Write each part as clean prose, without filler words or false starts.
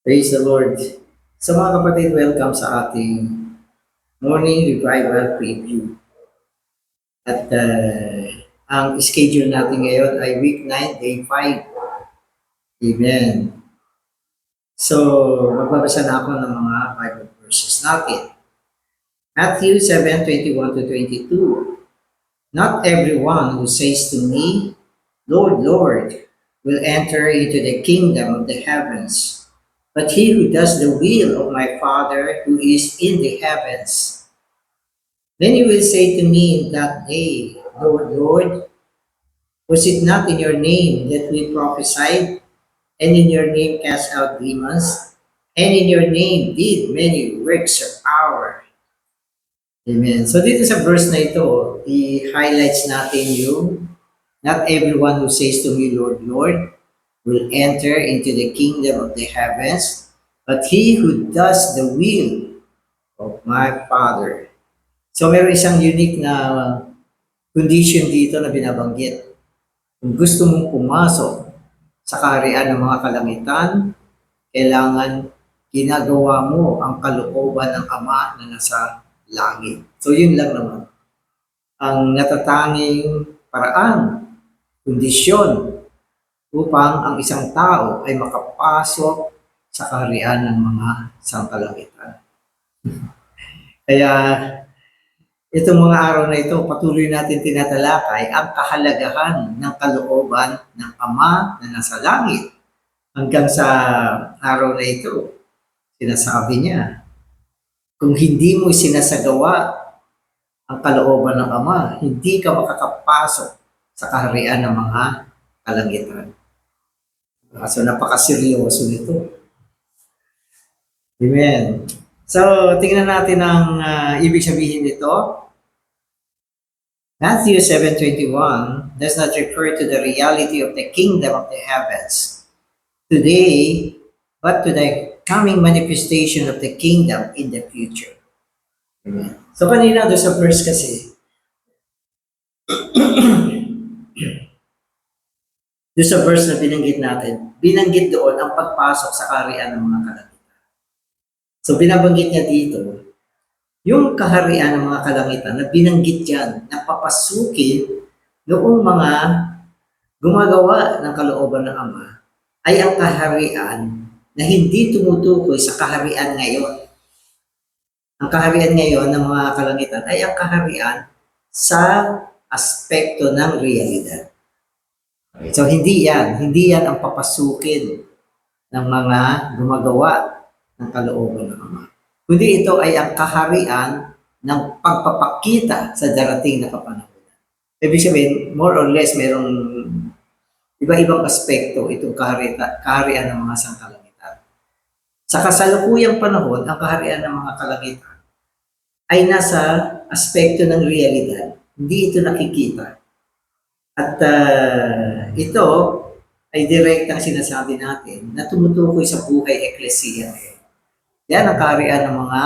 Praise the Lord. So mga kapatid, welcome sa ating morning revival preview. At ang schedule natin ngayon ay week 9, day 5. Amen. So, magbabasa na ako ng mga Bible verses natin. Matthew 7:21 to 22. Not everyone who says to me, Lord, Lord, will enter into the kingdom of the heavens, but he who does the will of my Father who is in the heavens. Then you will say to me in that day, Lord, Lord, was it not in your name that we prophesied, and in your name cast out demons, and in your name did many works of power? Amen. So dito sa verse na ito, i-highlights natin yung not everyone who says to me, Lord, Lord, will enter into the kingdom of the heavens, but he who does the will of my Father. So meron isang unique na condition dito na binabanggit. Kung gusto mong pumasok sa kaharian ng mga kalangitan, kailangan ginagawa mo ang kalooban ng Ama na nasa langit. So yun lang naman. Ang natatanging paraan, kondisyon, upang ang isang tao ay makapasok sa kaharian ng mga sangkalangitan. Kaya itong mga araw na ito, patuloy natin tinatalakay ang kahalagahan ng kalooban ng Ama na nasa langit. Hanggang sa araw na ito, sinasabi niya, kung hindi mo sinasagawa ang kalooban ng Ama, hindi ka makakapasok sa kaharian ng mga kalangitan. So napakaseryoso nito. Amen. So tingnan natin ang ibig sabihin nito. Matthew 7:21 does not refer to the reality of the kingdom of the heavens today, but to the coming manifestation of the kingdom in the future. Amen. So kanina doon sa verse kasi, doon sa verse na binanggit doon ang pagpasok sa kaharian ng mga kalangitan. So binabanggit niya dito, yung kaharian ng mga kalangitan na binanggit dyan, na papasukin noong mga gumagawa ng kalooban ng Ama, ay ang kaharian na hindi tumutukoy sa kaharian ngayon. Ang kaharian ngayon ng mga kalangitan ay ang kaharian sa aspekto ng realidad. So hindi yan ang papasukin ng mga gumagawa ng kalooban ng Ama. Kundi ito ay ang kaharian ng pagpapakita sa darating na kapanahunan. Ibig sabihin, more or less, merong iba-ibang aspekto itong kaharian ng mga sangkalangitan. Sa kasalukuyang panahon, ang kaharian ng mga kalangitan ay nasa aspekto ng realidad. Hindi ito nakikita. At ito ay direktang sinasabi natin na tumutukoy sa buhay eklesiya. Yan ang kaharian ng mga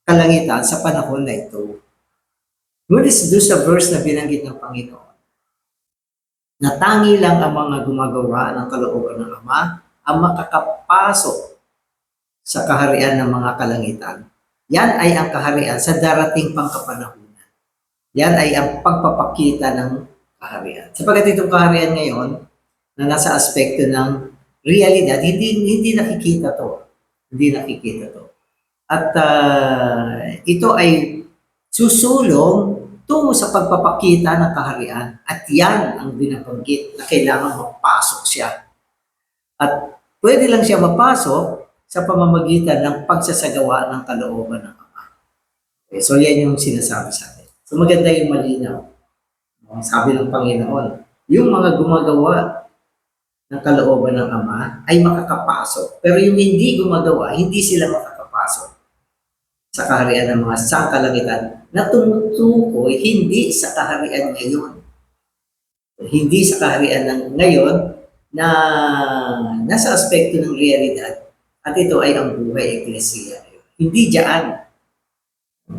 kalangitan sa panahon na ito. Ngunit doon sa verse na binanggit ng Panginoon, na tangi lang ang mga gumagawa ng kalooban ng Ama ang makakapasok sa kaharian ng mga kalangitan. Yan ay ang kaharian sa darating pang kapanahunan. Yan ay ang pagpapakita ng kaharian. Sapagat itong kaharian ngayon, na nasa aspekto ng realidad, hindi nakikita to. Hindi nakikita to. At ito ay susulong tungo sa pagpapakita ng kaharian. At yan ang binabanggit na kailangan mapasok siya. At pwede lang siya mapasok sa pamamagitan ng pagsasagawa ng kalooban ng Ama. Okay, so yan yung sinasabi sa atin. So maganda yung malinaw. Sabi ng Panginoon, yung mga gumagawa ng kalooban ng Ama ay makakapasok. Pero yung hindi gumagawa, hindi sila makakapasok sa kaharian ng mga sangkalangitan na tumutukoy hindi sa kaharian ngayon. Hindi sa kaharian ng ngayon na nasa aspekto ng realidad at ito ay ang buhay eklesiya. Hindi diyan,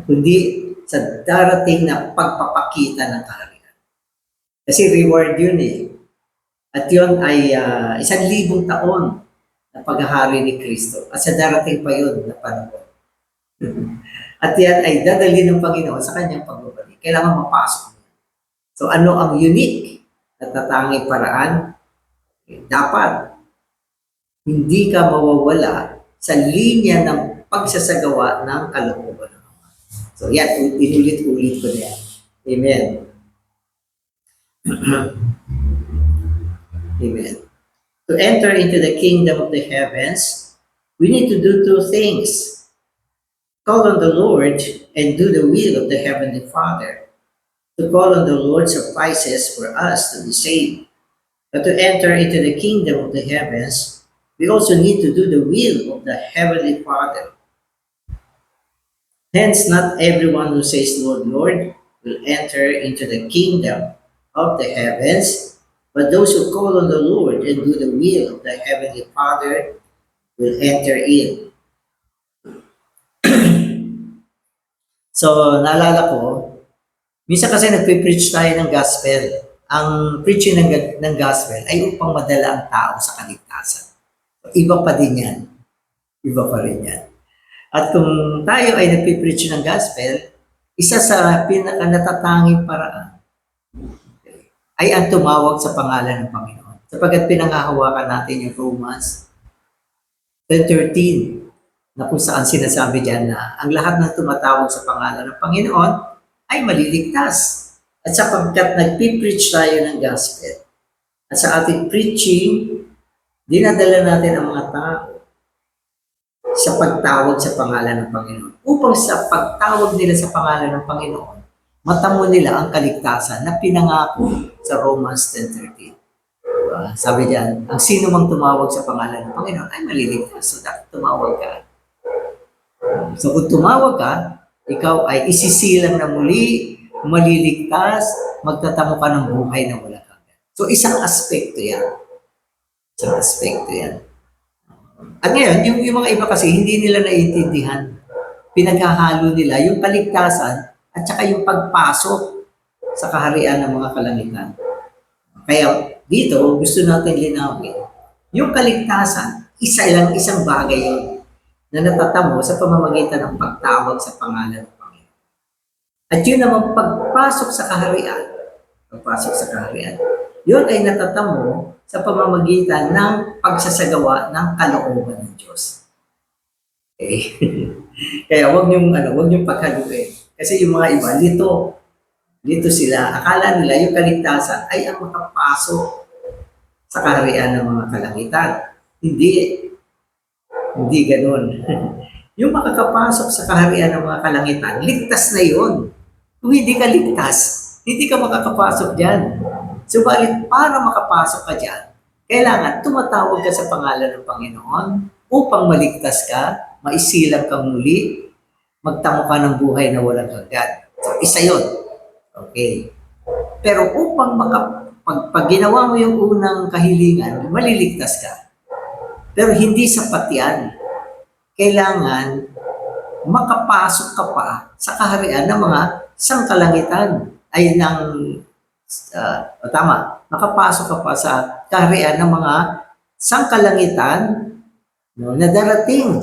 kundi sa darating na pagpapakita ng kaharian. Kasi reward yun eh. At yun ay 1,000 taon na paghahari ni Kristo. At sa darating pa yun na panahon. At yan ay dadali ng Panginoon sa kanyang pagbabalik. Kailangan mapasok. So ano ang unique na tatanging paraan? Dapat hindi ka mawawala sa linya ng pagsasagawa ng kalooban ng Ama. So yan, inulit-ulit ko na yan. Amen. Amen. To enter into the kingdom of the heavens, we need to do two things. Call on the Lord and do the will of the Heavenly Father. To call on the Lord suffices for us to be saved. But to enter into the kingdom of the heavens, we also need to do the will of the Heavenly Father. Hence, not everyone who says, Lord, Lord, will enter into the kingdom of the heavens, but those who call on the Lord and do the will of the Heavenly Father will enter in. So, naalala ko, minsan kasi nagpe-preach tayo ng gospel. Ang preaching ng gospel ay upang madala ang tao sa kaligtasan. Iba pa din yan. Iba pa rin yan. At kung tayo ay nagpe-preach ng gospel, isa sa pinaka-natatanging paraan ay ang tumawag sa pangalan ng Panginoon. Sapagkat pinangahawakan natin yung Romans 10:13 na kung saan sinasabi diyan na ang lahat ng tumatawag sa pangalan ng Panginoon ay maliligtas. At sapagkat nagpipreach tayo ng gospel, at sa ating preaching, dinadala natin ang mga tao sa pagtawag sa pangalan ng Panginoon. Upang sa pagtawag nila sa pangalan ng Panginoon, matamo nila ang kaligtasan na pinangako sa Romans 10:13. Sabi diyan, ang sino mang tumawag sa pangalan ng Panginoon ay maliligtas. So dapat tumawag ka. So kung tumawag ka, ikaw ay isisilang na muli, maliligtas, magtatamo ka ng buhay na walang hanggan. So isang aspekto yan. Isang aspekto yan. At ngayon, yung mga iba kasi hindi nila naiintindihan. Pinaghahalo nila yung kaligtasan at saka yung pagpasok sa kaharian ng mga kalangitan. Kaya dito, gusto natin linawin, yung kaligtasan, isang bagay yun na natatamo sa pamamagitan ng pagtawag sa pangalan ng Panginoon. At yun naman pagpasok sa kaharian, yun ay natatamo sa pamamagitan ng pagsasagawa ng kalooban ng Diyos. Okay? Kaya wag niyong paghaluin. Kasi yung mga iba, lito sila. Akala nila yung kaligtasan ay ang makapasok sa kaharian ng mga kalangitan. Hindi ganun. Yung makakapasok sa kaharian ng mga kalangitan, ligtas na yun. Kung hindi ka ligtas, hindi ka makakapasok dyan. Subalit, para makapasok ka dyan, kailangan tumatawag ka sa pangalan ng Panginoon upang maligtas ka, maisilang kang muli, magtamo ka ng buhay na walang hanggan. So, isa yun. Okay. Pero upang pag ginawa mo yung unang kahilingan, maliligtas ka. Pero hindi sapat yan. Kailangan makapasok ka pa sa kaharian ng mga sangkalangitan. Makapasok ka pa sa kaharian ng mga sangkalangitan na darating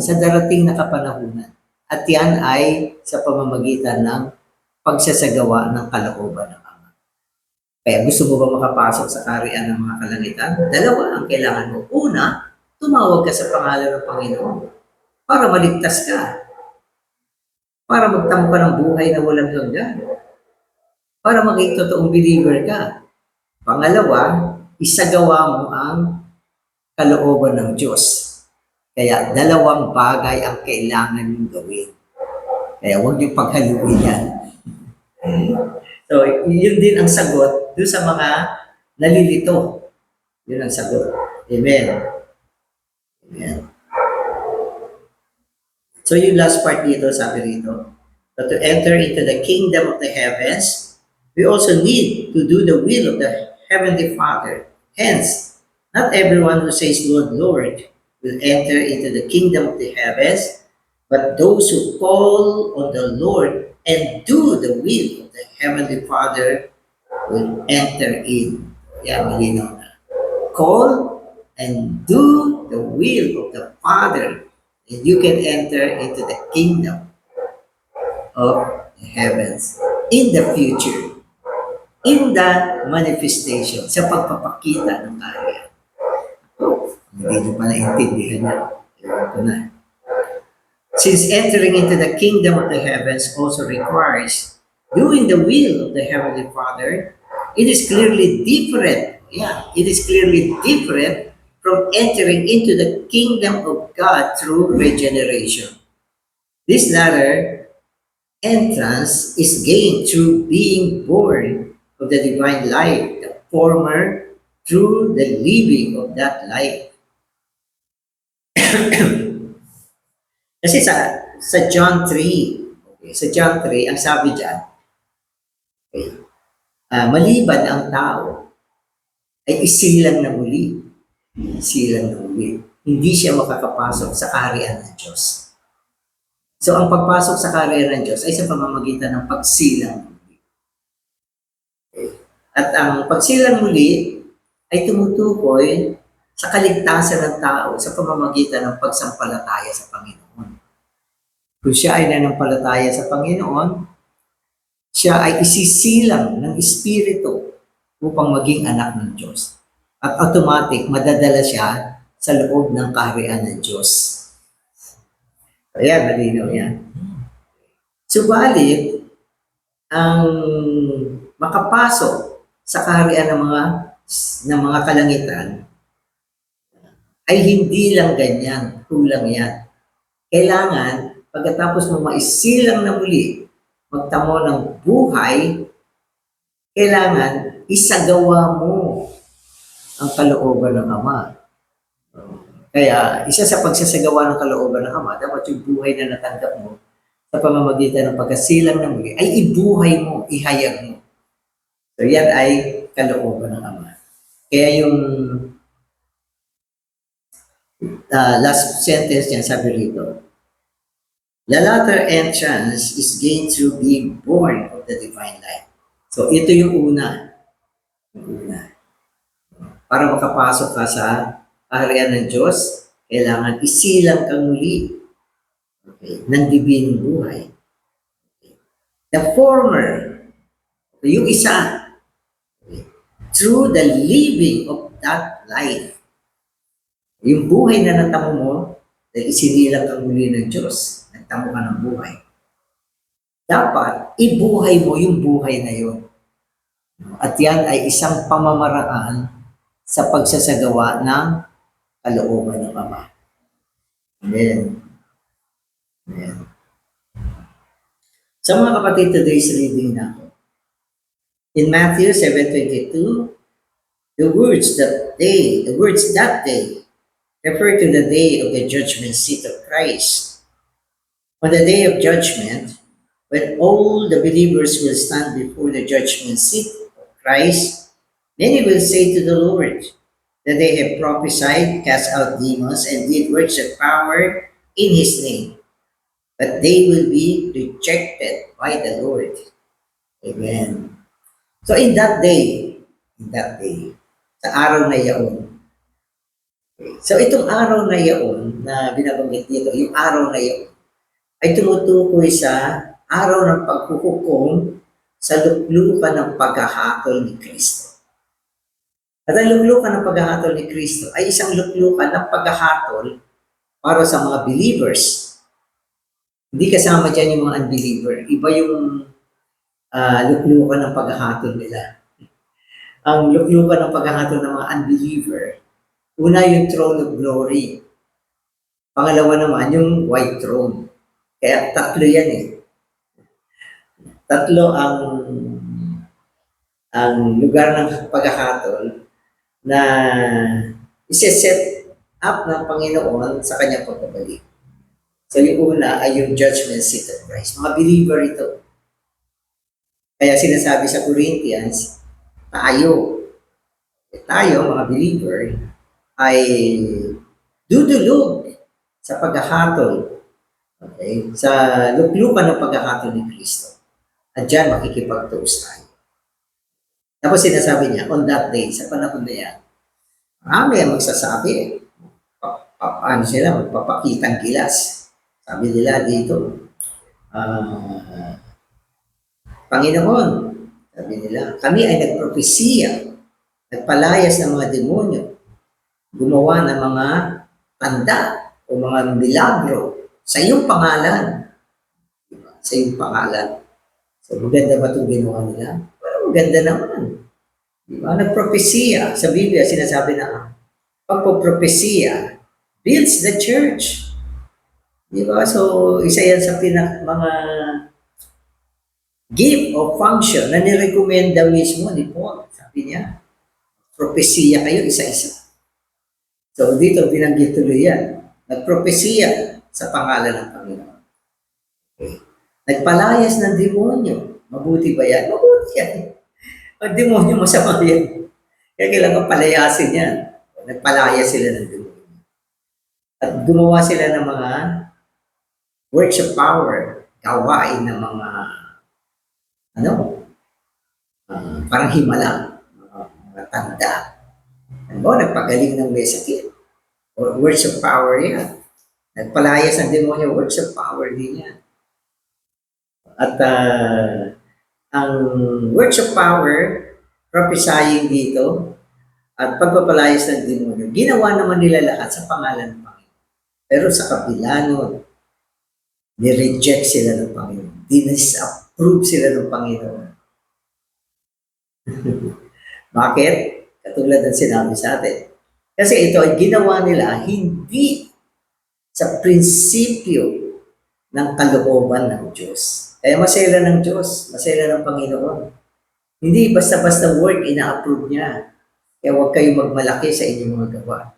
na kapanahunan. At yan ay sa pamamagitan ng pagsasagawa ng kalooban ng Ama. Kaya gusto mo ba makapasok sa kaharian ng mga kalangitan? Dalawa ang kailangan mo. Una, tumawag ka sa pangalan ng Panginoon para maligtas ka. Para magtamo ka ng buhay na walang hanggan. Para maging totoong believer ka. Pangalawa, isagawa mo ang kalooban ng Diyos. Kaya dalawang bagay ang kailangan mong gawin. Kaya huwag niyong paghaluin yan. So, yun din ang sagot doon sa mga nalilito. Yun ang sagot. Amen. Amen. So yung last part dito, sabi rito, but to enter into the kingdom of the heavens, we also need to do the will of the Heavenly Father. Hence, not everyone who says, Lord, Lord, will enter into the kingdom of the heavens, but those who call on the Lord and do the will of the Heavenly Father will enter in. Yan, malinaw na. Call and do the will of the Father, and you can enter into the kingdom of the heavens in the future, in the manifestation, sa pagpapakita ng kaharian. Hindi nyo pa naintindihan niya. Ewan ko na. Since entering into the kingdom of the heavens also requires doing the will of the Heavenly Father, it is clearly different. Yeah, it is clearly different from entering into the kingdom of God through regeneration. This latter entrance is gained through being born of the divine life, the former through the living of that life. Kasi sa John 3, okay, sa John 3, ang sabi diyan, okay, maliban ang tao ay isilang na muli. Isilang na muli. Hindi siya makakapasok sa kaharian ng Diyos. So ang pagpasok sa kaharian ng Diyos ay sa pamamagitan ng pagsilang muli. Okay. At ang pagsilang muli ay tumutukoy sa kaligtasan ng tao sa pamamagitan ng pagsampalataya sa Panginoon. Kung siya ay nanampalataya sa Panginoon, siya ay isisilang ng Espiritu upang maging anak ng Diyos. At automatic, madadala siya sa loob ng kaharian ng Diyos. Ayan, malinaw yan. Subalit, ang makapasok sa kaharian ng mga kalangitan ay hindi lang ganyan, kulang yan. Kailangan, pagkatapos mo maisilang na muli, magtamo ng buhay, kailangan isagawa mo ang kalooban ng Ama. Kaya, isa sa pagsasagawa ng kalooban ng Ama, dapat yung buhay na natanggap mo sa pamamagitan ng pagkasilang na muli, ay ibuhay mo, ihayag mo. So, yan ay kalooban ng Ama. Kaya yung last sentence niya, sabi rito, the latter entrance is gained through being born of the divine life. So, ito yung una. Yung una. Para makapasok ka sa kaharian ng Diyos, kailangan isilang kang muli, okay, ng dibinong buhay. Okay. The former, yung isa, okay, through the living of that life. Yung buhay na natamo mo, dahil isinilang kang muli ng Diyos, nagtamo ka ng buhay. Dapat, ibuhay mo yung buhay na yun. At yan ay isang pamamaraan sa pagsasagawa ng kalooban ng Ama. Amen. Amen. Sa mga kapatid, today's reading na ako. In Matthew 7:22, the words that day refer to the day of the judgment seat of Christ. On the day of judgment, when all the believers will stand before the judgment seat of Christ, many will say to the Lord that they have prophesied, cast out demons, and did works of power in His name. But they will be rejected by the Lord. Amen. So in that day, sa araw na yaon, so itong araw na yaon na binabanggit dito, yung araw na yaon, ay tumutukoy sa araw ng paghuhukom sa luklukan ng paghahatol ni Kristo. At ang luklukan ng paghahatol ni Kristo ay isang luklukan ng paghahatol para sa mga believers. Hindi kasama dyan yung mga unbeliever. Iba yung luklukan ng paghahatol nila. Ang luklukan ng paghahatol ng mga unbeliever, una yung throne of glory. Pangalawa naman yung white throne. Kaya tatlo yan eh. Tatlo ang lugar ng paghahatol na isi-set up ng Panginoon sa kanyang pagbabalik. So yung una ay yung judgment seat of Christ. Mga believer ito. Kaya sinasabi sa Corinthians, tayo, mga believer, ay dudulog sa paghahatol, okay, sa luklukan ng paghahatol ni Kristo. At dyan makikipagtuos tayo. Tapos sinasabi niya, on that day, sa panahon na yan, Marami ang magsasabi, paano sila magpapakitang gilas. Sabi nila dito, Panginoon, sabi nila, kami ay nagpropesiya, nagpalayas ng mga demonyo, gumawa ng mga tanda o mga milagro sa iyong pangalan. Diba? Sa iyong pangalan. So, maganda ba itong ginawa nila? Well, maganda naman. Diba? Nagpropesiya. Sa Biblia, sinasabi na, pagpropesiya builds the church. Diba? So, isa yan sa mga gift o function na nirekomenda mismo ni Paul. Sabi niya, propesiya kayo isa-isa. So, dito binanggit tuloy yan. Nagpropesiya sa pangalan ng Panginoon. Okay. Nagpalayas ng demonyo. Mabuti ba yan? Mabuti yan. Ang demonyo masama yan. Kaya kailangan palayasin yan. Nagpalayas sila ng demonyo. At gumawa sila ng mga works of power, gawain ng mga parang himala, mga tanda. Nagpagaling ng may sakit. Or works of power yan. Nagpalayas ng demonyo, works of power din yan. At ang works of power, prophesying dito, at pagpapalayas ng demonyo, ginawa naman nila lahat sa pangalan ng Panginoon. Pero sa kabila nun, ni-reject sila ng Panginoon. Disapprove sila ng Panginoon. Bakit? Katulad ng sinabi sa atin. Kasi ito ay ginawa nila hindi sa prinsipyo ng kalooban ng Diyos. Kaya masela ng Diyos, masela ng Panginoon. Hindi basta-basta word ina-approve niya. Kaya huwag kayong magmalaki sa inyong mga gawa.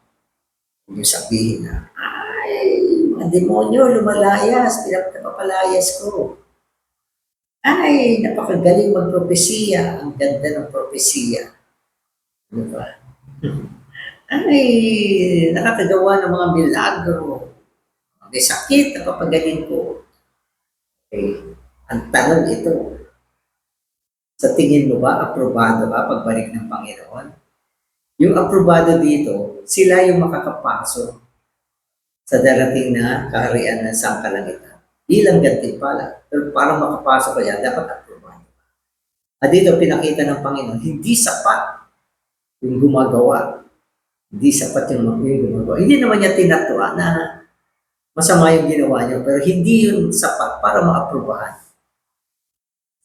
Huwag niyo sabihin na, ay, mga demonyo, lumalayas, pinapalayas ko. Ay, napakagaling magpropesiya. Ang ganda ng propesiya. Ano ba? Ay, nakakagawa ng mga milagro. May sakit, napapagaling ko. Okay. Ang tanong ito, sa tingin mo ba, aprobado ka pagbalik ng Panginoon? Yung aprobado dito, sila yung makakapasok sa darating na kaharian ng sangkalangitan. Bilang gantimpala. Pero para makapasok ka yan, dapat aprobado. At dito, pinakita ng Panginoon, hindi sapat yung gumagawa. Hindi sapat yung gumagawa. Hindi naman niya tinatua na masama yung ginawa niyo, pero hindi yun sapat para maaprubahan.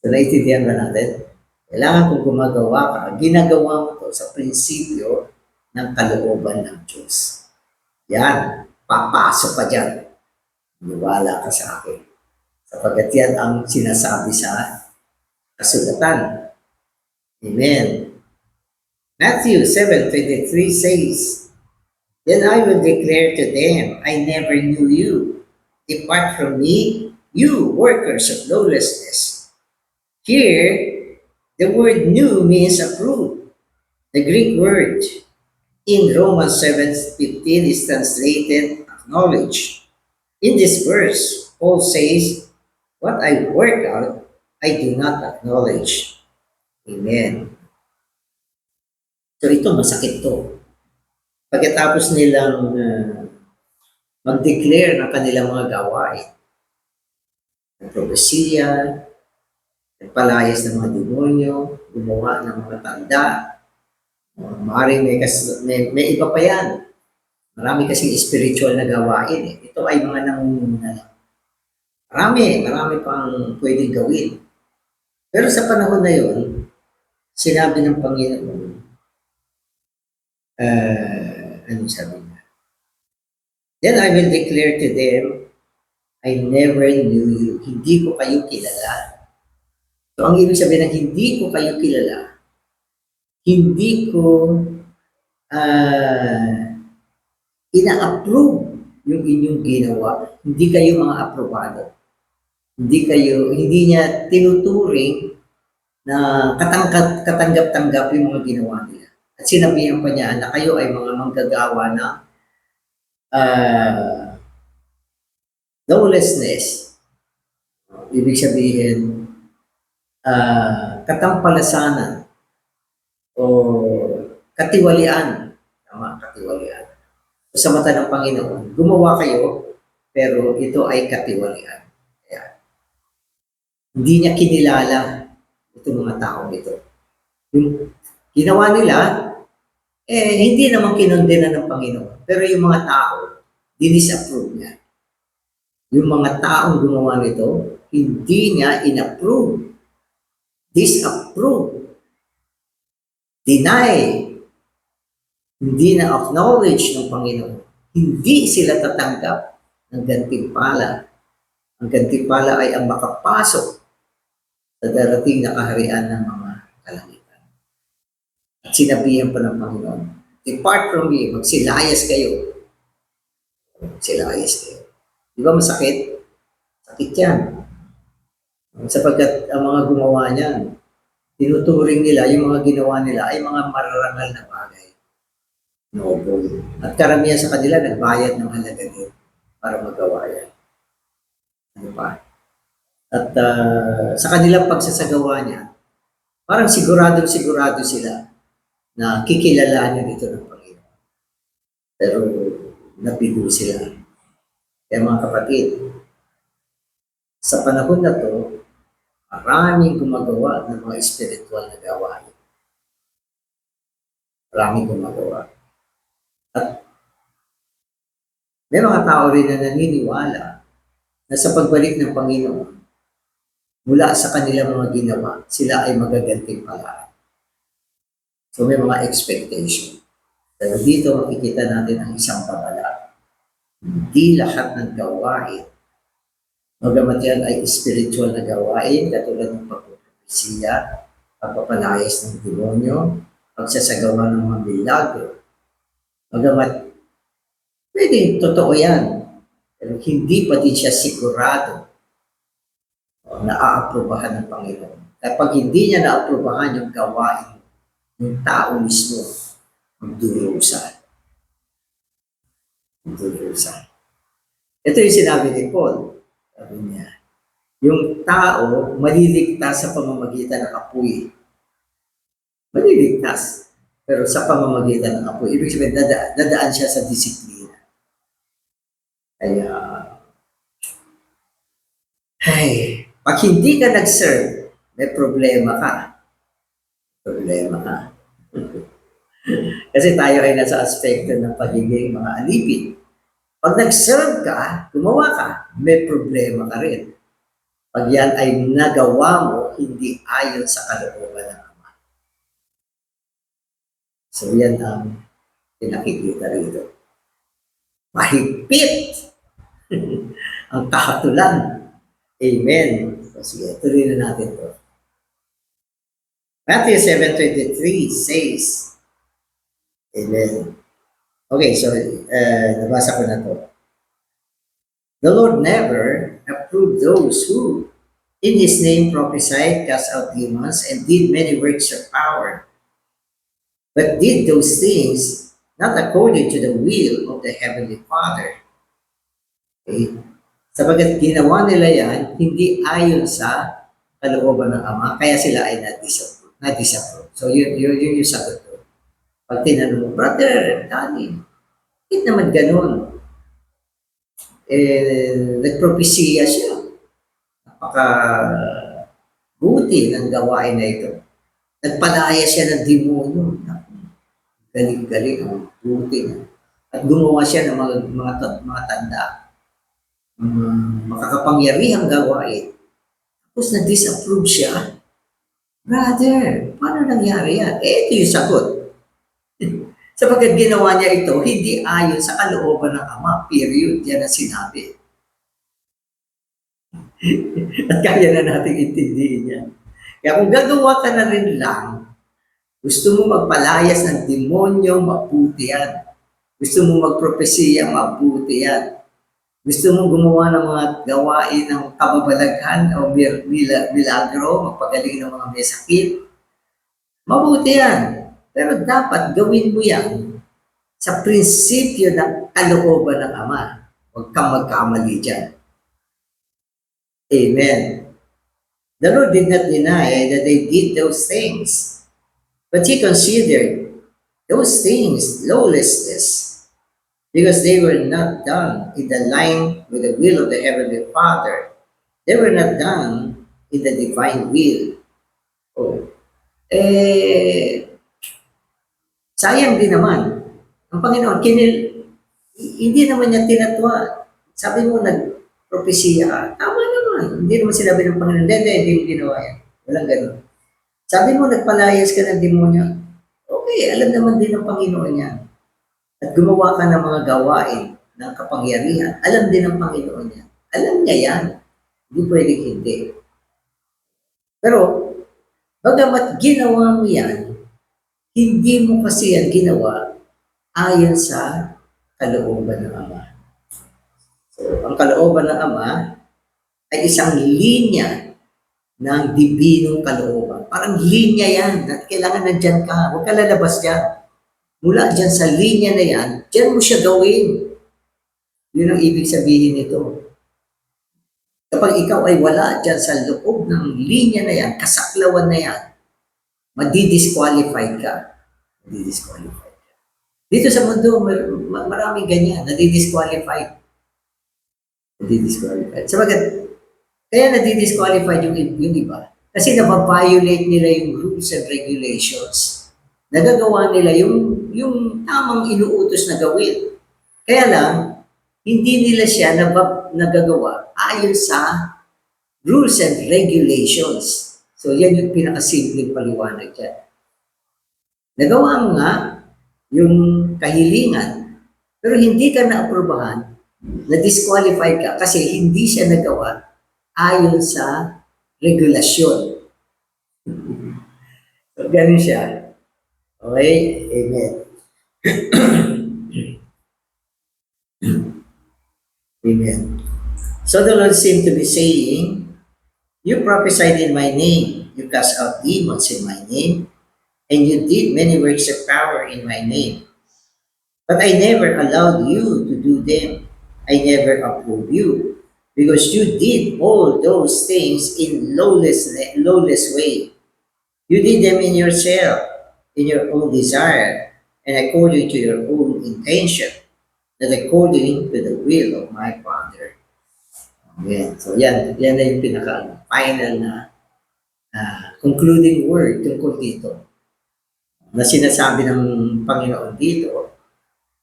So, naiintindihan ba natin? Kailangan kung gumagawa ka, ginagawa mo to sa prinsipyo ng kalooban ng Diyos. Yan, papasok ka dyan. Niwala ka sa akin. Sapagkat yan ang sinasabi sa kasulatan. Amen. Matthew 7:23 says, then I will declare to them, I never knew you. Depart from me, you workers of lawlessness. Here, the word "new" means approved. The Greek word in Romans 7:15 is translated acknowledge. In this verse, Paul says, what I work out, I do not acknowledge. Amen. So ito, masakit to. Pagkatapos nilang mag-declare ng kanilang mga gawain, ng propesiya, nagpalayas ng mga demonyo, gumawa ng mga tanda, maaaring may iba pa yan. Marami kasing spiritual na gawain. Ito ay mga marami pang pwedeng gawin. Pero sa panahon na yun, sinabi ng Panginoon, ano sabi niya? Then I will declare to them, I never knew you. Hindi ko kayo kilala. So ang ibig sabihin ng hindi ko kayo kilala, hindi ko ina-approve yung inyong ginawa. Hindi kayo mga aprobado. Hindi niya tinuturing na katanggap-tanggap yung mga ginawa nila. At sinabihan pa niya na kayo ay mga manggagawa na lawlessness. Ibig sabihin, katampalasanan o katiwalian. Tama, katiwalian. Sa mata ng Panginoon, gumawa kayo, pero ito ay katiwalian. Kaya, hindi niya kinilala itong mga taong ito. Yung ginawa nila, hindi naman kinondena ng Panginoon. Pero yung mga tao, dinisapprove niya. Yung mga taong gumawa nito, hindi niya inapprove, disapprove, deny, hindi na acknowledge ng Panginoon. Hindi sila tatanggap ng gantimpala. Ang gantimpala ay ang makapasok sa darating na kaharian ng mga kalangitan. At sinabihan pa ng Panginoon, depart from me, magsilayas kayo. Magsilayas kayo. Di ba masakit? Sakit yan. Sapagkat ang mga gumawa niyan, tinuturing nila, yung mga ginawa nila ay mga mararangal na bagay. Noble. At karamihan sa kanila nagbayad ng halaga din para magawa yan. Ano pa? At sa kanilang pagsasagawa niya, parang sigurado sila na kikilalanin ito ng Panginoon. Pero nabigo sila. Kaya mga kapatid, sa panahon na to, maraming gumagawa ng mga spiritual na gawain. Maraming gumagawa. At may mga tao rin na naniniwala na sa pagbalik ng Panginoon, mula sa kanilang mga ginawa, sila ay magagantimpalaan. So may mga expectation. Pero dito makikita natin ang isang pamala. Hindi lahat ng gawain, magamat yan ay spiritual na gawain, katulad ng pagpupropesiya, pagpapalayas ng demonyo, pagsasagawa ng mga milagro. Magamat, pwede, totoo yan. Pero hindi pa din siya sigurado na aaprubahan ng Panginoon. Kapag hindi niya naaprubahan yung gawain ng tao mismo, magdurusa. Magdurusa. Ito yung sinabi ni Paul. Sabi niya, yung tao maliligtas sa pamamagitan ng apoy. Maliligtas. Pero sa pamamagitan ng apoy. Ibig sabihin, dadaan siya sa disiplina. Kaya, pag hindi ka nag-serve, may problema ka. Problema ka. Kasi tayo ay nasa aspekto ng pagiging mga alipin. Pag nag-serve ka, gumawa ka, may problema ka rin. Pag yan ay nagawa mo, hindi ayon sa kalooban ng Ama. So yan ang pinakikita rito. Mahigpit ang kahatulan. Amen. So sige, tuloy na natin to. Matthew 7:23 says, Amen. Okay, so nabasa ko na to. The Lord never approved those who, in His name, prophesied, cast out demons, and did many works of power, but did those things not according to the will of the Heavenly Father. Okay? Sabagat ginawa nila yan, hindi ayon sa kalooban ng Ama, kaya sila ay na-disapprove. So yun yung sagot ko. Pag tinanong mo, Brother Danny, bakit naman ganun? Nagpropesiya siya. Napaka-buti ng gawain na ito. Nagpalaya siya ng demonyo. Galing-galing ang buti na. At gumawa siya ng mga tanda. Makakapangyarihang gawain. Tapos na-disapprove siya. Brother, paano nangyari yan? Ito yung sagot. Sapagkat ginawa niya ito, hindi ayon sa kalooban ng Ama. Period. Yan ang sinabi. At kaya na natin intindihin yan. Kaya kung gagawa ka na rin lang, gusto mo magpalayas ng demonyo, mabuti yan. Gusto mo magpropesiya, mabuti yan. Gusto mo gumawa ng mga gawain ng kababalaghan o milagro, magpagaling ng mga may sakit, mabuti yan. Pero dapat gawin mo yan sa prinsipyo ng kalooban ng Ama. Huwag kang magkamali dyan. Amen. The Lord did not deny that they did those things, but He considered those things, lawlessness, because they were not done in the line with the will of the Heavenly Father. They were not done in the divine will. Oh. Sayang din naman. Ang Panginoon, hindi naman niya tinatwa. Sabi mo, nagpropesiya ka. Tama naman. Hindi naman sinabi ng Panginoon, hindi mo ginawa yan. Walang ganun. Sabi mo, nagpalayas ka ng demonyo. Okay, alam naman din ng Panginoon yan. At gumawa ka ng mga gawain ng kapangyarihan. Alam din ng Panginoon yan. Alam niya yan. Hindi pwedeng hindi. Pero, bagamat ginawa mo yan, hindi mo kasi yan ginawa ayon sa kalooban ng Ama. So, ang kalooban ng Ama ay isang linya ng dibinong kalooban. Parang linya yan. At kailangan nandyan ka. Huwag ka lalabas dyan. Mula dyan sa linya na yan, dyan mo siya gawin. Yun ang ibig sabihin nito. Kapag ikaw ay wala dyan sa loob ng linya na yan, kasaklawan na yan, madi-disqualified ka. Madi-disqualified ka. Dito sa mundo, maraming ganyan, nadi-disqualified. Nadi-disqualified. Sabagat, kaya nadi-disqualified yung iba. Kasi nababiolate nila yung rules and regulations. Nagagawa nila yung tamang inuutos na gawin. Kaya lang, hindi nila siya nagagawa ayon sa rules and regulations. So, yan yung pinakasimpleng paliwanag dyan. Nagawa mo nga yung kahilingan, pero hindi ka na-aprobahan, na-disqualify ka kasi hindi siya nagawa ayon sa regulasyon. So, ganun siya. Okay? Amen. Amen. So the Lord seemed to be saying, you prophesied in my name, you cast out demons in my name, and you did many works of power in my name. But I never allowed you to do them. I never approved you, because you did all those things in lawless way. You did them in yourself, in your own desire, and according to your own intention, not according to the will of my Father. Amen. So yan na yung pinaka-final na concluding word tungkol dito na sinasabi ng Panginoon dito.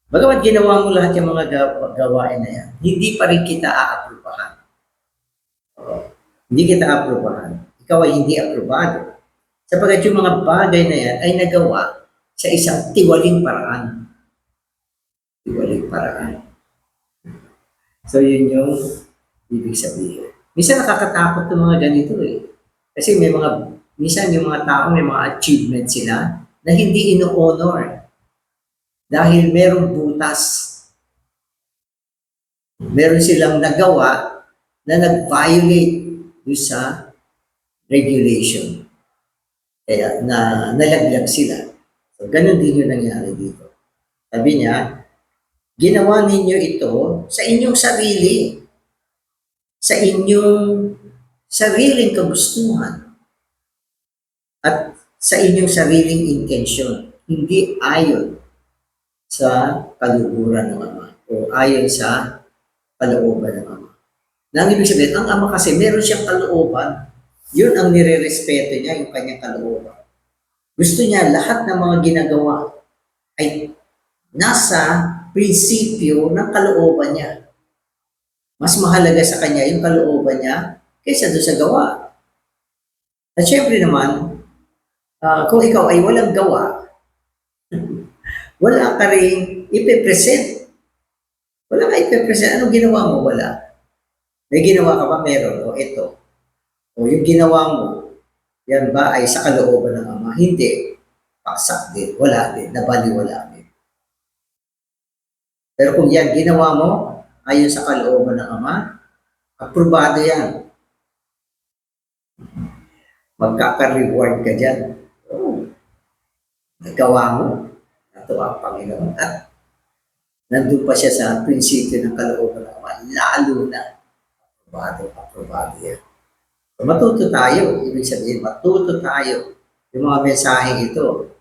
Bagamat ginawa mo lahat yung mga gawain na yan, hindi pa rin kita aaprubahan. Hindi kita aaprubahan. Ikaw ay hindi aprobado. Sapagat yung mga bagay na yan ay nagawa sa isang tiwaling paraan. Tiwaling paraan. So yun yung ibig sabihin. Minsan nakakatakot ng mga ganito eh. Kasi minsan yung mga tao may mga achievement sila na hindi ino-honor. Dahil merong butas. Meron silang nagawa na nag-violate sa regulation. Kaya nalaglag sila. So, ganun din yung nangyari dito. Sabi niya, ginawa ninyo ito sa inyong sarili. Sa inyong sariling kagustuhan. At sa inyong sariling intensyon. Hindi ayon sa kaluhuran ng Ama. O ayon sa kalooban ng Ama. Nang ibig sabihin, ang Ama kasi meron siyang kalooban. Yun ang nire-respeto niya, yung kanyang kalooban. Gusto niya lahat ng mga ginagawa ay nasa prinsipyo ng kalooban niya. Mas mahalaga sa kanya yung kalooban niya kaysa doon sa gawa. At syempre naman, kung ikaw ay walang gawa, wala ka rin ipipresent. Wala ka ipipresent. Anong ginawa mo? Wala. May ginawa ka ba? Meron. O ito. O yung ginawa mo, yan ba ay sa kalooban ng Ama? Hindi. Paksak din. Wala din. Nabaliwala din. Pero kung yan ginawa mo, ayon sa kalooban ng Ama, aprobado yan. Magkaka-reward ka dyan. Oh, nagawa mo. Natuwa ang Panginoon. At nandun pa siya sa prinsipyo ng kalooban ng Ama. Lalo na. Aprobado yan. So, matuto tayo. Ibig sabihin, matuto tayo yung mga mensaheng ito.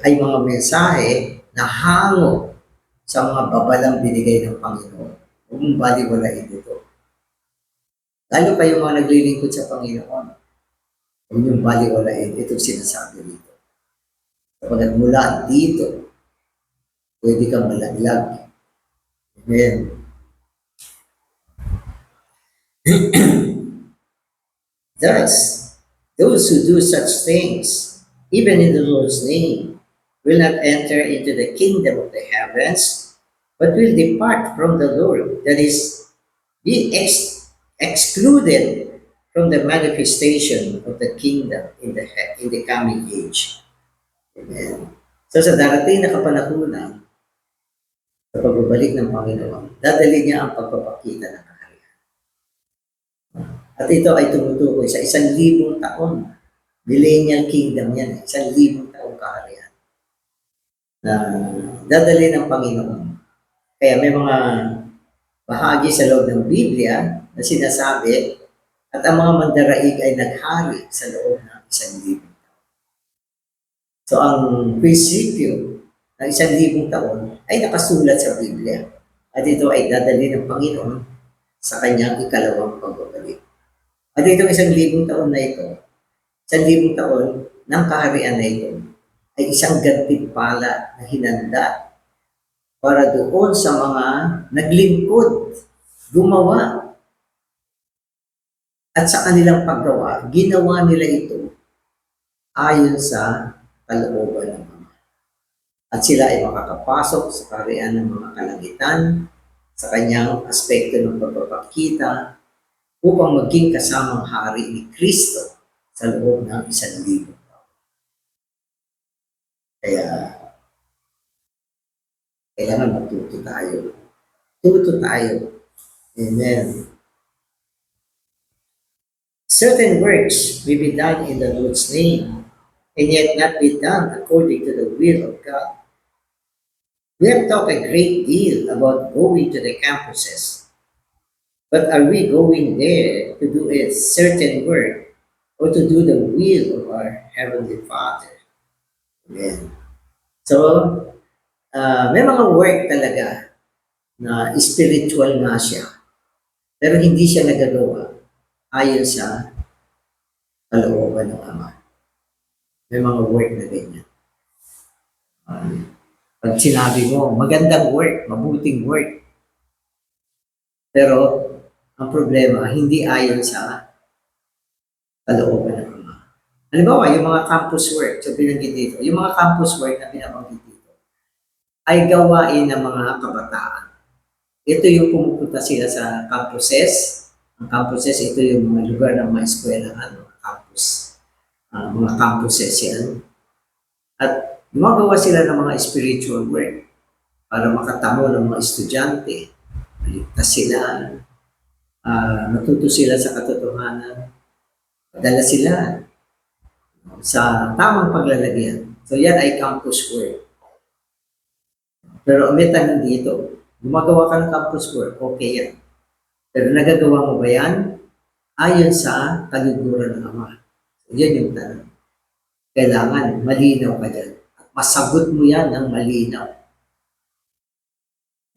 ay mga mensahe na hango sa mga babalang binigay ng Panginoon. Huwag mong baliwalain ito. Lalo kayong mga naglilingkod sa Panginoon, huwag niyong baliwalain itong sinasabi dito. Kapag mula dito, pwede kang malaglag. Amen. Thus, those who do such things, even in the Lord's name, will not enter into the kingdom of the heavens, but will depart from the Lord. That is, be excluded from the manifestation of the kingdom in the coming age. Amen. So sa darating na kapanahunan, sa pagbabalik ng Panginoon, dadali niya ang pagpapakita ng kaharian. At ito ay tumutukoy sa 1,000 taon. Millennial kingdom yan. 1,000 taong kaharian na dadali ng Panginoon. Kaya may mga bahagi sa loob ng Biblia na sinasabi at ang mga mandaraig ay naghari sa loob ng 1,000. So ang prinsipyo ng 1,000 taon ay nakasulat sa Biblia at ito ay dadali ng Panginoon sa kanyang ikalawang pagbabalik. At itong 1,000 taon na ito, 1,000 taon ng kaharian na ito ay isang gantimpala na hinanda para doon sa mga naglingkod, gumawa. At sa kanilang paggawa, ginawa nila ito ayon sa kalooban ng Ama. At sila ay makakapasok sa kaharian ng mga kalangitan, sa kanyang aspekto ng pagpapakita, upang maging kasamang hari ni Kristo sa loob ng 1,000 taon. Kaya, kailangan matuto tayo. Tuto tayo. Amen. Certain works may be done in the Lord's name, and yet not be done according to the will of God. We have talked a great deal about going to the campuses, but are we going there to do a certain work or to do the will of our Heavenly Father? Amen. So, may mga work talaga na spiritual nga siya, pero hindi siya nagagawa ayon sa kalooban ng Ama. May mga work na ganyan. Pag sinabi mo, magandang work, mabuting work, pero ang problema, hindi ayon sa kalooban ng Ama. Halimbawa, yung mga campus work, so binanggit dito, yung mga campus work na binabanggit dito, ay gawain ng mga kabataan. Ito yung pumupunta sila sa campuses. Ang campuses, ito yung mga lugar ng mga eskwelahan, mga campus. Mga campuses yan. At gumagawa sila ng mga spiritual work para makatamo ng mga estudyante. Maligtas sila, matuto sila sa katotohanan, padala sila sa tamang paglalagyan. So yan ay campus work. Pero umitan dito, gumagawa ka ng campus work, okay yan. Pero nagagawa mo ba yan? Ayon sa kaliguran ng Ama. So yan yung tanong. Kailangan malinaw ka dyan. At masagot mo yan ng malinaw.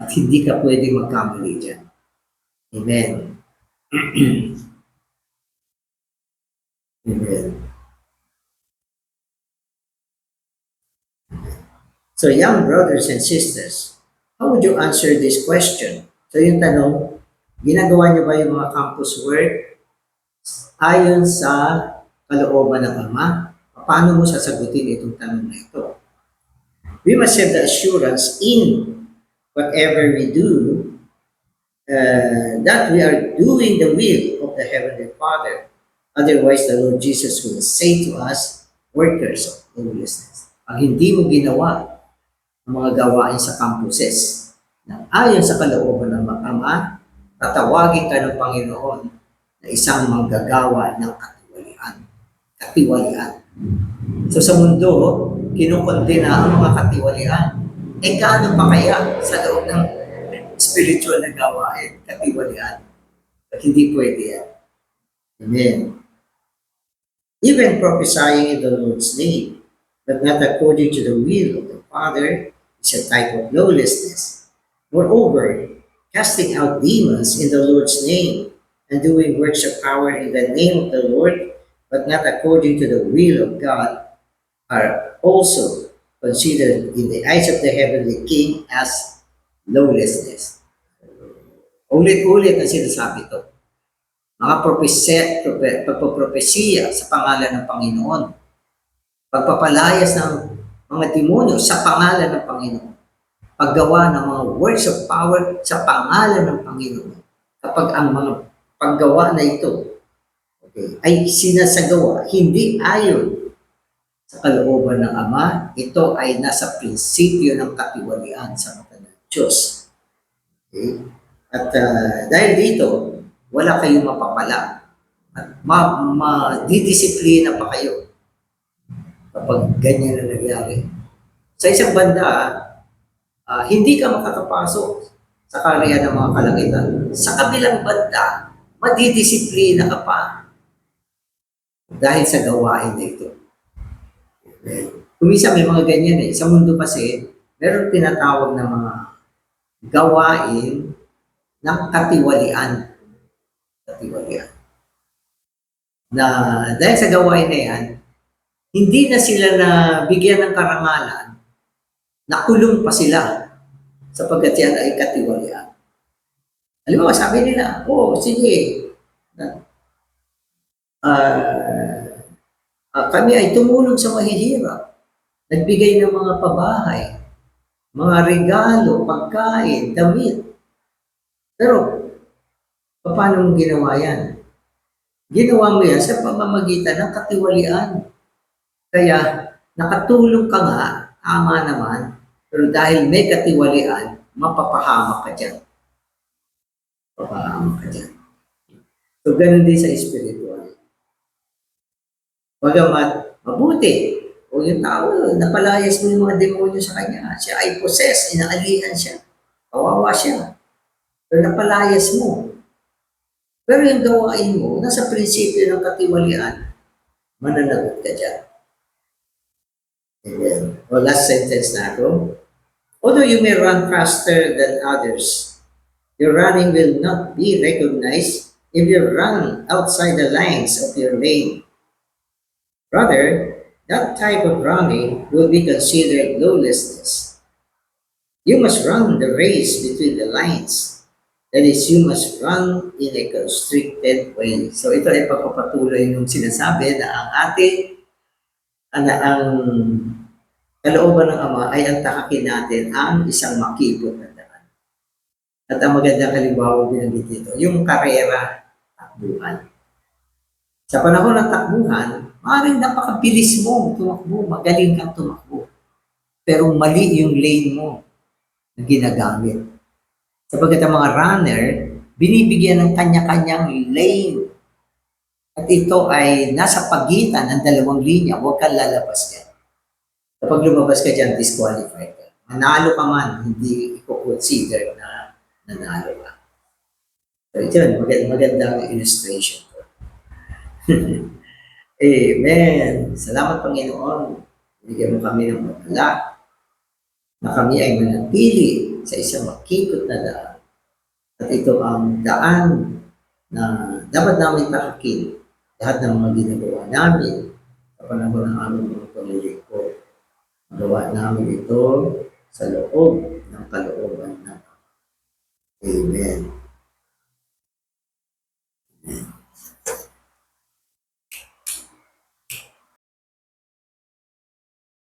At hindi ka pwede magkamali dyan. Amen. Amen. So young brothers and sisters, how would you answer this question? So yung tanong, ginagawa niyo ba yung mga campus work ayon sa kalooban ng Ama? Paano mo sasagutin itong tanong na ito? We must have the assurance in whatever we do that we are doing the will of the Heavenly Father. Otherwise, the Lord Jesus will say to us, workers of lawlessness. Pag hindi mo ginawa ang mga gawain sa campuses na ayon sa kalooban ng Ama, tatawagin ka ng Panginoon na isang manggagawa ng katiwalian. Katiwalian. So sa mundo, kinukondena ang mga katiwalian. Gaano pa kaya sa loob ng spiritual na gawain, katiwalian? At hindi pwede yan. Amen. Even prophesying in the Lord's name, but not according to the will of the Father, is a type of lawlessness. Moreover, casting out demons in the Lord's name and doing works of power in the name of the Lord, but not according to the will of God, are also considered in the eyes of the heavenly King as lawlessness. Ulit-ulit ang sinasabi ito. Mga pagpapropesiya sa pangalan ng Panginoon. Pagpapalayas ng mga demonyo sa pangalan ng Panginoon. Paggawa ng mga words of power sa pangalan ng Panginoon. Kapag ang mga paggawa na ito ay sinasagawa, hindi ayon sa kalooban ng Ama, ito ay nasa prinsipyo ng katiwalian sa mata ng Diyos. Okay? At dahil dito, wala kayong mapapala. At didisiplina pa kayo kapag ganyan na nangyari. Sa isang banda, hindi ka makakapasok sa karya ng mga kalangitan. Sa kabilang banda, madidisiplina ka pa dahil sa gawain na ito. Kumisa may mga ganyan eh. Sa mundo kasi, meron tinatawag na mga gawain ng katiwalian. Katiwalian. Na dahil sa gawain na yan, hindi na sila na bigyan ng karangalan, nakulong pa sila sapagkat yan ay katiwalian. Alam mo, sabi nila, sige, kami ay tumulong sa mahihirap, nagbigay ng mga pabahay, mga regalo, pagkain, damit. Pero, paano mo ginawa yan? Ginawa mo yan sa pamamagitan ng katiwalian. Kaya, nakatulong ka nga, tama naman, pero dahil may katiwalian, mapapahamak ka dyan. Mapapahamak ka dyan. So, ganun din sa spiritual. Bagamat, mabuti, o yung tao, napalayas mo yung mga demonyo sa kanya, siya ay possessed, inaalihan siya, kawawa siya. Pero napalayas mo. Pero yung gawain mo, nasa prinsipyo ng katiwalian, mananagot ka dyan. Amen. O last sentence na ako. Although you may run faster than others, your running will not be recognized if you run outside the lines of your lane. Rather, that type of running will be considered lawlessness. You must run the race between the lines. That is, you must run in a constricted way. So ito ay pagpapatuloy ng sinasabi na ang kalooban ng Ama ay ang takakin natin ang isang makipot na daan. At ang magandang halimbawa binanggit dito, yung karera, takbuhan. Sa panahon ng takbuhan, maaaring napakabilis mo tumakbo, magaling kang tumakbo. Pero mali yung lane mo na ginagamit. Sapagkat ang mga runner, binibigyan ng kanya-kanyang lane. At ito ay nasa pagitan ng dalawang linya, huwag kang lalabas yan. Kapag lumabas ka dyan, disqualified ka. Nanalo ka man, hindi i-consider na nanalo ka. So ito, magandang illustration. Amen. Salamat Panginoon. Bigyan mo kami ng magala na kami ay manatili sa isang makikot na daan. At ito ang daan na dapat namin takakin lahat ng mga ginagawa namin sa panahon ng aming mga paglilingkod. Magawa namin ito sa loob ng kalooban ng Amen. Amen.